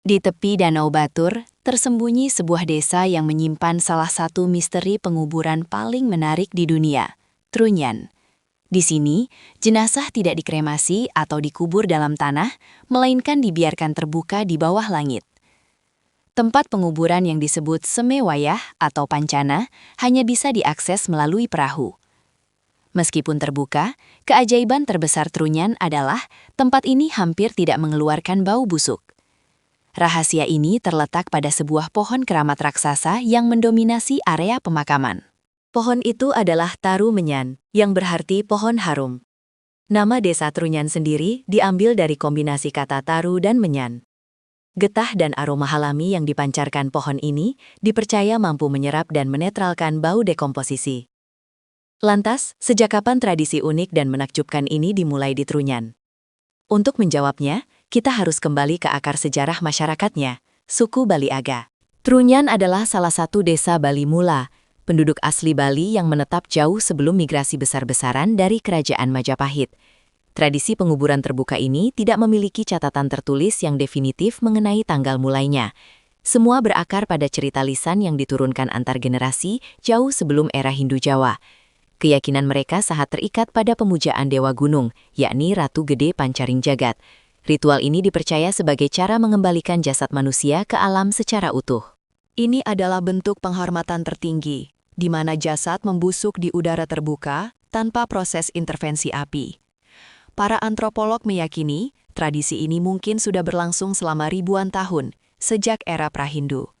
Di tepi Danau Batur, tersembunyi sebuah desa yang menyimpan salah satu misteri penguburan paling menarik di dunia, Trunyan. Di sini, jenazah tidak dikremasi atau dikubur dalam tanah, melainkan dibiarkan terbuka di bawah langit. Tempat penguburan yang disebut Semewayah atau Pancana hanya bisa diakses melalui perahu. Meskipun terbuka, keajaiban terbesar Trunyan adalah tempat ini hampir tidak mengeluarkan bau busuk. Rahasia ini terletak pada sebuah pohon keramat raksasa yang mendominasi area pemakaman. Pohon itu adalah Taru Menyan, yang berarti pohon harum. Nama desa Trunyan sendiri diambil dari kombinasi kata taru dan menyan. Getah dan aroma alami yang dipancarkan pohon ini dipercaya mampu menyerap dan menetralkan bau dekomposisi. Lantas, sejak kapan tradisi unik dan menakjubkan ini dimulai di Trunyan? Untuk menjawabnya, kita harus kembali ke akar sejarah masyarakatnya, suku Bali Aga. Trunyan adalah salah satu desa Bali Mula, penduduk asli Bali yang menetap jauh sebelum migrasi besar-besaran dari Kerajaan Majapahit. Tradisi penguburan terbuka ini tidak memiliki catatan tertulis yang definitif mengenai tanggal mulainya. Semua berakar pada cerita lisan yang diturunkan antar generasi jauh sebelum era Hindu Jawa. Keyakinan mereka sangat terikat pada pemujaan Dewa Gunung, yakni Ratu Gede Pancaring Jagat. Ritual ini dipercaya sebagai cara mengembalikan jasad manusia ke alam secara utuh. Ini adalah bentuk penghormatan tertinggi, di mana jasad membusuk di udara terbuka tanpa proses intervensi api. Para antropolog meyakini tradisi ini mungkin sudah berlangsung selama ribuan tahun, sejak era Prahindu.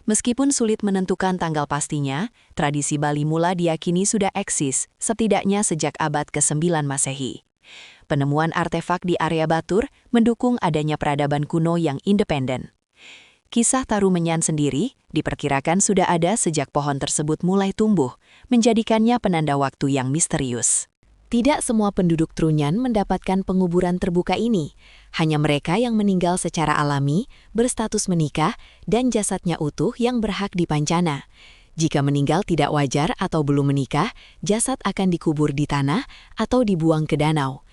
Meskipun sulit menentukan tanggal pastinya, tradisi Bali Mula diyakini sudah eksis, setidaknya sejak abad ke-9 Masehi. Penemuan artefak di area Batur mendukung adanya peradaban kuno yang independen. Kisah Taru Menyan sendiri diperkirakan sudah ada sejak pohon tersebut mulai tumbuh, menjadikannya penanda waktu yang misterius. Tidak semua penduduk Trunyan mendapatkan penguburan terbuka ini. Hanya mereka yang meninggal secara alami, berstatus menikah, dan jasadnya utuh yang berhak dipancana. Jika meninggal tidak wajar atau belum menikah, jasad akan dikubur di tanah atau dibuang ke danau.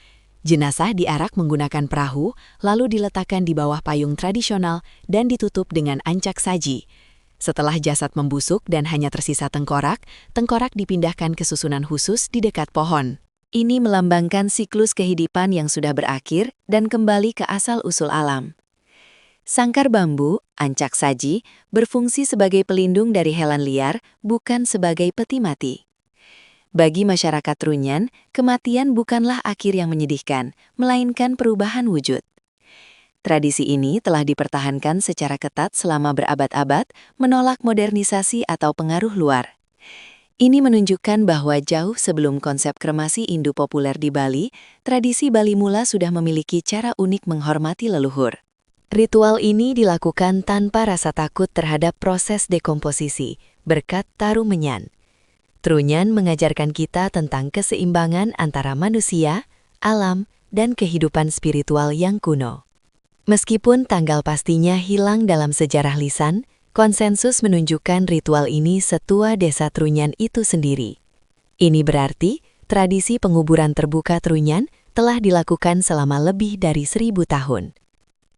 Jenazah diarak menggunakan perahu, lalu diletakkan di bawah payung tradisional dan ditutup dengan ancak saji. Setelah jasad membusuk dan hanya tersisa tengkorak dipindahkan ke susunan khusus di dekat pohon. Ini melambangkan siklus kehidupan yang sudah berakhir dan kembali ke asal-usul alam. Sangkar bambu, ancak saji, berfungsi sebagai pelindung dari hewan liar, bukan sebagai peti mati. Bagi masyarakat Trunyan, kematian bukanlah akhir yang menyedihkan, melainkan perubahan wujud. Tradisi ini telah dipertahankan secara ketat selama berabad-abad, menolak modernisasi atau pengaruh luar. Ini menunjukkan bahwa jauh sebelum konsep kremasi Hindu populer di Bali, tradisi Bali Mula sudah memiliki cara unik menghormati leluhur. Ritual ini dilakukan tanpa rasa takut terhadap proses dekomposisi, berkat Taru Menyan. Trunyan mengajarkan kita tentang keseimbangan antara manusia, alam, dan kehidupan spiritual yang kuno. Meskipun tanggal pastinya hilang dalam sejarah lisan, konsensus menunjukkan ritual ini setua desa Trunyan itu sendiri. Ini berarti tradisi penguburan terbuka Trunyan telah dilakukan selama lebih dari 1000 tahun.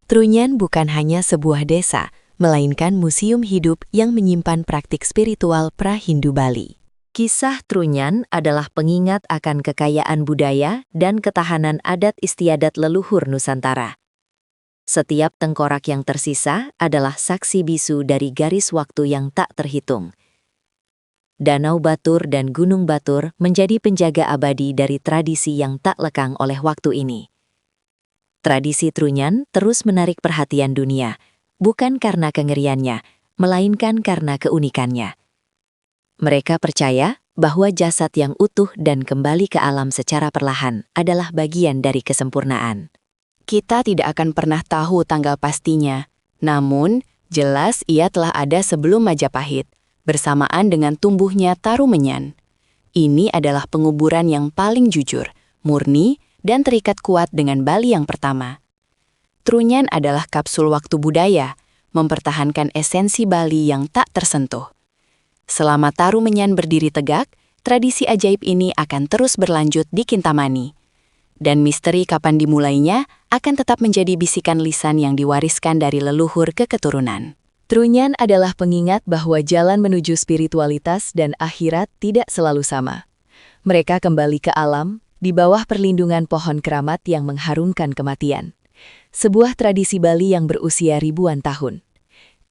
Trunyan bukan hanya sebuah desa, melainkan museum hidup yang menyimpan praktik spiritual pra-Hindu Bali. Kisah Trunyan adalah pengingat akan kekayaan budaya dan ketahanan adat istiadat leluhur Nusantara. Setiap tengkorak yang tersisa adalah saksi bisu dari garis waktu yang tak terhitung. Danau Batur dan Gunung Batur menjadi penjaga abadi dari tradisi yang tak lekang oleh waktu ini. Tradisi Trunyan terus menarik perhatian dunia, bukan karena kengeriannya, melainkan karena keunikannya. Mereka percaya bahwa jasad yang utuh dan kembali ke alam secara perlahan adalah bagian dari kesempurnaan. Kita tidak akan pernah tahu tanggal pastinya, namun jelas ia telah ada sebelum Majapahit, bersamaan dengan tumbuhnya Taru Menyan. Ini adalah penguburan yang paling jujur, murni, dan terikat kuat dengan Bali yang pertama. Trunyan adalah kapsul waktu budaya, mempertahankan esensi Bali yang tak tersentuh. Selama Taru Menyan berdiri tegak, tradisi ajaib ini akan terus berlanjut di Kintamani. Dan misteri kapan dimulainya akan tetap menjadi bisikan lisan yang diwariskan dari leluhur ke keturunan. Trunyan adalah pengingat bahwa jalan menuju spiritualitas dan akhirat tidak selalu sama. Mereka kembali ke alam, di bawah perlindungan pohon keramat yang mengharumkan kematian. Sebuah tradisi Bali yang berusia ribuan tahun.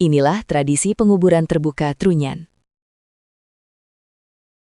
Inilah tradisi penguburan terbuka Trunyan.